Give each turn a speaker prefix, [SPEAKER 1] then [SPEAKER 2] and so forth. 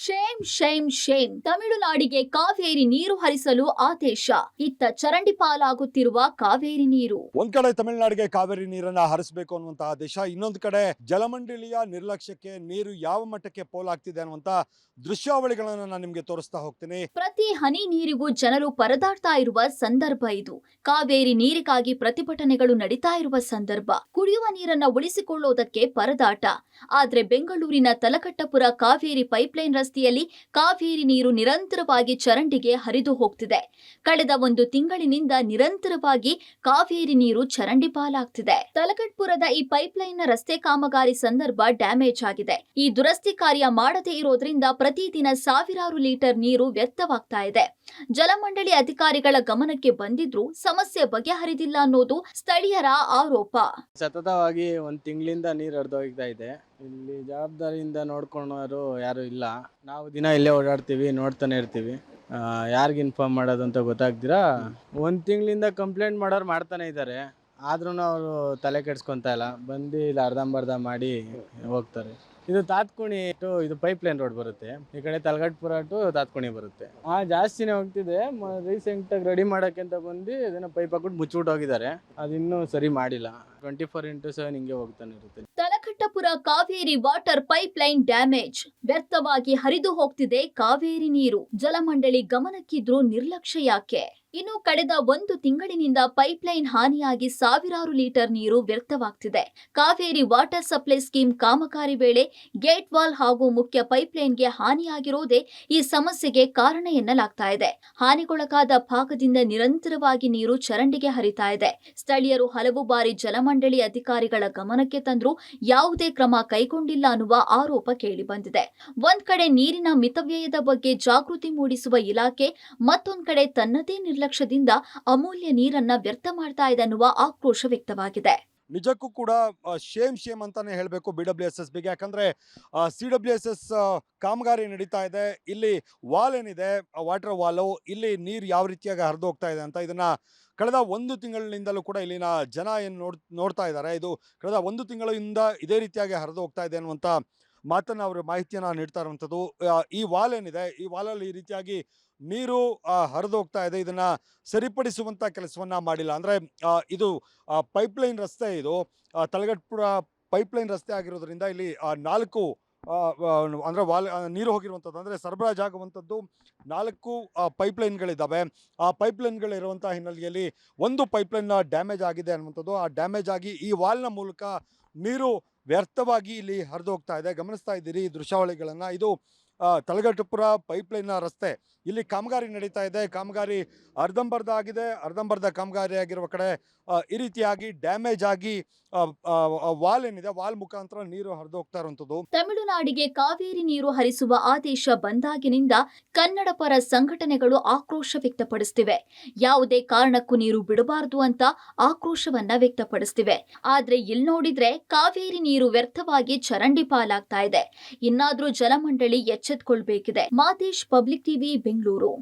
[SPEAKER 1] Shem Shem Shem ತಮಿಳುನಾಡಿಗೆ ಕಾವೇರಿ ನೀರು ಹರಿಸಲು ಆದೇಶ. ಇತ್ತ ಚರಂಡಿ ಪಾಲಾಗುತ್ತಿರುವ ಕಾವೇರಿ ನೀರು.
[SPEAKER 2] ಒಂದ್ ಕಡೆ ತಮಿಳುನಾಡಿಗೆ ಕಾವೇರಿ ನೀರನ್ನ ಹರಿಸಬೇಕು ಅನ್ನುವಂತ ಆದೇಶ, ಇನ್ನೊಂದು ಕಡೆ ಜಲಮಂಡಳಿಯ ನಿರ್ಲಕ್ಷ್ಯಕ್ಕೆ ನೀರು ಯಾವ ಮಟ್ಟಕ್ಕೆ ಪೋಲಾಗ್ತಿದೆ ಅನ್ನುವಂತ ದೃಶ್ಯಾವಳಿಗಳನ್ನ ನಾನು ನಿಮ್ಗೆ ತೋರಿಸ್ತಾ ಹೋಗ್ತೀನಿ.
[SPEAKER 1] ಪ್ರತಿ ಹನಿ ನೀರಿಗೂ ಜನರು ಪರದಾಡ್ತಾ ಇರುವ ಸಂದರ್ಭ ಇದು. ಕಾವೇರಿ ನೀರಿಗಾಗಿ ಪ್ರತಿಭಟನೆಗಳು ನಡೀತಾ ಇರುವ ಸಂದರ್ಭ. ಕುಡಿಯುವ ನೀರನ್ನ ಉಳಿಸಿಕೊಳ್ಳುವುದಕ್ಕೆ ಪರದಾಟ. ಆದ್ರೆ ಬೆಂಗಳೂರಿನ ತಲಕಟ್ಟಪುರ ಕಾವೇರಿ ಪೈಪ್ಲೈನ್ ರಸ್ತೆಯಲ್ಲಿ ಕಾವೇರಿ ನೀರು ನಿರಂತರವಾಗಿ ಚರಂಡಿಗೆ ಹರಿದು ಹೋಗ್ತಿದೆ. ಕಳೆದ ಒಂದು ತಿಂಗಳಿನಿಂದ ನಿರಂತರವಾಗಿ ಕಾವೇರಿ ನೀರು ಚರಂಡಿ ಪಾಲಾಗ್ತಿದೆ. ತಲಕಟ್ಪುರದ ಈ ಪೈಪ್ಲೈನ್ ರಸ್ತೆ ಕಾಮಗಾರಿ ಸಂದರ್ಭ ಡ್ಯಾಮೇಜ್ ಆಗಿದೆ. ಈ ದುರಸ್ತಿ ಕಾರ್ಯ ಮಾಡದೇ ಇರೋದ್ರಿಂದ ಪ್ರತಿದಿನ ಸಾವಿರಾರು ಲೀಟರ್ ನೀರು ವ್ಯರ್ಥವಾಗ್ತಾ ಇದೆ. ಜಲಮಂಡಳಿ ಅಧಿಕಾರಿಗಳ ಗಮನಕ್ಕೆ ಬಂದಿದ್ರೂ ಸಮಸ್ಯೆ ಬಗೆಹರಿದಿಲ್ಲ ಅನ್ನೋದು ಸ್ಥಳೀಯರ ಆರೋಪ.
[SPEAKER 3] ಸತತವಾಗಿ ಒಂದು ತಿಂಗಳಿಂದ ನೀರು ಹರಿದೋಗ್ತಾ ಇದೆ. ಇಲ್ಲಿ ಜವಾಬ್ದಾರಿಯಿಂದ ನೋಡ್ಕೊಳ್ಳೋರು ಯಾರು ಇಲ್ಲ. ನಾವು ದಿನ ಇಲ್ಲೇ ಓಡಾಡ್ತೀವಿ, ನೋಡ್ತಾನೆ ಇರ್ತೀವಿ. ಯಾರಿಗೆ ಇನ್ಫಾರ್ಮ್ ಮಾಡೋದು ಅಂತ ಗೊತ್ತಾಗ್ದಿರಾ ಒಂದು ತಿಂಗಳಿಂದ ಕಂಪ್ಲೇಂಟ್ ಮಾಡೋರು ಮಾಡ್ತಾನೆ ಇದ್ದಾರೆ. ಆದ್ರೂ ಅವರು ತಲೆ ಕೆಡ್ಸ್ಕೊಂತ ಇಲ್ಲ. ಬಂದು ಇಲ್ಲಿ ಅರ್ಧಂಬರ್ಧ ಮಾಡಿ ಹೋಗ್ತಾರೆ. ಇದು ತಾತ್ಕುಣಿ ಟು ಇದು ಪೈಪ್ಲೈನ್ ರೋಡ್ ಬರುತ್ತೆ. ಈ ಕಡೆ ತಲಗಟ್ಪುರ ಟು ತಾತ್ಕುಣಿ ಬರುತ್ತೆ. ಜಾಸ್ತಿನೇ ಹೋಗ್ತಿದೆ. ರೀಸೆಂಟ್ ಆಗಿ ರೆಡಿ ಮಾಡಕ್ಕೆ ಅಂತ ಬಂದು ಇದನ್ನ ಪೈಪ್ ಹಾಕ್ಬಿಟ್ಟು ಮುಚ್ಚಿಬಿಟ್ಟು ಹೋಗಿದ್ದಾರೆ. ಅದು ಇನ್ನೂ ಸರಿ ಮಾಡಿಲ್ಲ. 24x7 ಹಿಂಗೆ ಹೋಗ್ತಾನೆ ಇರುತ್ತೆ.
[SPEAKER 1] ತಲಕಟ್ಟಪುರ ಕಾವೇರಿ ವಾಟರ್ ಪೈಪ್ಲೈನ್ ಡ್ಯಾಮೇಜ್. ವ್ಯರ್ಥವಾಗಿ ಹರಿದು ಹೋಗ್ತಿದೆ ಕಾವೇರಿ ನೀರು. ಜಲಮಂಡಳಿ ಗಮನಕ್ಕಿದ್ರೂ ನಿರ್ಲಕ್ಷ್ಯ ಯಾಕೆ? ಇನ್ನು ಕಳೆದ ಒಂದು ತಿಂಗಳಿನಿಂದ ಪೈಪ್ಲೈನ್ ಹಾನಿಯಾಗಿ ಸಾವಿರಾರು ಲೀಟರ್ ನೀರು ವ್ಯರ್ಥವಾಗ್ತಿದೆ. ಕಾವೇರಿ ವಾಟರ್ ಸಪ್ಲೈ ಸ್ಕೀಮ್ ಕಾಮಗಾರಿ ವೇಳೆ ಗೇಟ್ ವಾಲ್ ಹಾಗೂ ಮುಖ್ಯ ಪೈಪ್ಲೈನ್ಗೆ ಹಾನಿಯಾಗಿರೋದೇ ಈ ಸಮಸ್ಯೆಗೆ ಕಾರಣ ಎನ್ನಲಾಗ್ತಾ ಇದೆ. ಹಾನಿಗೊಳಗಾದ ಭಾಗದಿಂದ ನಿರಂತರವಾಗಿ ನೀರು ಚರಂಡಿಗೆ ಹರಿತಾ ಇದೆ. ಸ್ಥಳೀಯರು ಹಲವು ಬಾರಿ ಜಲಮಂಡಳಿ ಅಧಿಕಾರಿಗಳ ಗಮನಕ್ಕೆ ತಂದ್ರೂ ಯಾವುದೇ ಕ್ರಮ ಕೈಗೊಂಡಿಲ್ಲ ಅನ್ನುವ ಆರೋಪ ಕೇಳಿಬಂದಿದೆ. ಒಂದ್ ಕಡೆ ನೀರಿನ ಮಿತವ್ಯಯದ ಬಗ್ಗೆ ಜಾಗೃತಿ ಮೂಡಿಸುವ ಇಲಾಖೆ, ಮತ್ತೊಂದ್ ಕಡೆ ತನ್ನದೇ ನಿರ್ಲಕ್ಷ್ಯದಿಂದ ಅಮೂಲ್ಯ ನೀರನ್ನ ವ್ಯರ್ಥ ಮಾಡ್ತಾ ಇದೆ ಅನ್ನುವ ಆಕ್ರೋಶ ವ್ಯಕ್ತವಾಗಿದೆ.
[SPEAKER 2] ನಿಜಕ್ಕೂ ಕೂಡ ಶೇಮ್ ಅಂತಾನೆ ಹೇಳಬೇಕು BWSSBಗೆ. ಯಾಕಂದ್ರೆ CWSS ಕಾಮಗಾರಿ ನಡೀತಾ ಇದೆ. ಇಲ್ಲಿ ವಾಲ್ ಏನಿದೆ, ವಾಟರ್ ವಾಲು, ಇಲ್ಲಿ ನೀರು ಯಾವ ರೀತಿಯಾಗಿ ಹರಿದು ಹೋಗ್ತಾ ಇದೆ ಅಂತ ಇದನ್ನ ಕಳೆದ ಒಂದು ತಿಂಗಳಿನಿಂದಲೂ ಕೂಡ ಇಲ್ಲಿನ ಜನ ಏನು ನೋಡ್ತಾ ಇದ್ದಾರೆ. ಇದು ಕಳೆದ ಒಂದು ತಿಂಗಳಿಂದ ಇದೇ ರೀತಿಯಾಗಿ ಹರಿದು ಹೋಗ್ತಾ ಇದೆ ಅನ್ನುವಂಥ ಮಾತನ್ನು ಅವರು ಮಾಹಿತಿಯನ್ನು ನೀಡ್ತಾ ಇರುವಂಥದ್ದು. ಈ ವಾಲ್ ಏನಿದೆ, ಈ ವಾಲಲ್ಲಿ ಈ ರೀತಿಯಾಗಿ ನೀರು ಹರಿದು ಹೋಗ್ತಾ ಇದೆ. ಇದನ್ನ ಸರಿಪಡಿಸುವಂಥ ಕೆಲಸವನ್ನ ಮಾಡಿಲ್ಲ. ಅಂದರೆ ಇದು ಪೈಪ್ಲೈನ್ ರಸ್ತೆ, ಇದು ತಲಗಟ್ಪುರ ಪೈಪ್ಲೈನ್ ರಸ್ತೆ ಆಗಿರೋದ್ರಿಂದ ಇಲ್ಲಿ 4 ಅಂದರೆ ನೀರು ಹೋಗಿರುವಂಥದ್ದು, ಅಂದರೆ ಸರಬರಾಜಾಗುವಂಥದ್ದು 4 ಪೈಪ್ಲೈನ್ಗಳಿದ್ದಾವೆ. ಆ ಪೈಪ್ಲೈನ್ಗಳಿರುವಂಥ ಹಿನ್ನೆಲೆಯಲ್ಲಿ ಒಂದು ಪೈಪ್ಲೈನ್ ಡ್ಯಾಮೇಜ್ ಆಗಿದೆ ಅನ್ನುವಂಥದ್ದು. ಆ ಡ್ಯಾಮೇಜ್ ಆಗಿ ಈ ವಾಲ್ನ ಮೂಲಕ ನೀರು ವ್ಯರ್ಥವಾಗಿ ಇಲ್ಲಿ ಹರಿದು ಹೋಗ್ತಾ ಇದೆ. ಗಮನಿಸ್ತಾ ಇದ್ದೀರಿ ಈ ದೃಶ್ಯಾವಳಿಗಳನ್ನು. ಇದು ತಲಗಟ್ಟಪುರ ಪೈಪ್ಲೈನ್ ರಸ್ತೆ, ಇಲ್ಲಿ ಕಾಮಗಾರಿ ನಡೀತಾ ಇದೆ. ಕಾಮಗಾರಿ ಅರ್ಧಂಬರ್ಧ ಆಗಿದೆ. ಅರ್ಧಂಬರ್ಧ ಕಾಮಗಾರಿ ಆಗಿರುವ ಕಡೆ ಈ ರೀತಿಯಾಗಿ ಡ್ಯಾಮೇಜ್ ಆಗಿ ವಾಲ್ ಏನಿದೆ, ವಾಲ್ ಮುಖಾಂತರ ನೀರು ಹರಿದು ಹೋಗ್ತಾ ಇರುವಂಥದ್ದು.
[SPEAKER 1] ತಮಿಳುನಾಡಿಗೆ ಕಾವೇರಿ ನೀರು ಹರಿಸುವ ಆದೇಶ ಬಂದಾಗಿನಿಂದ ಕನ್ನಡ ಪರ ಸಂಘಟನೆಗಳು ಆಕ್ರೋಶ ವ್ಯಕ್ತಪಡಿಸುತ್ತಿವೆ. ಯಾವುದೇ ಕಾರಣಕ್ಕೂ ನೀರು ಬಿಡಬಾರದು ಅಂತ ಆಕ್ರೋಶವನ್ನ ವ್ಯಕ್ತಪಡಿಸುತ್ತಿವೆ. ಆದ್ರೆ ಇಲ್ಲಿ ನೋಡಿದ್ರೆ ಕಾವೇರಿ ನೀರು ವ್ಯರ್ಥವಾಗಿ ಚರಂಡಿ ಪಾಲಾಗ್ತಾ ಇದೆ. ಇನ್ನಾದ್ರೂ ಜಲಮಂಡಳಿ ಎಚ್ಚೆತ್ತುಕೊಳ್ಬೇಕಿದೆ. Mathesh, public TV, Bengaluru.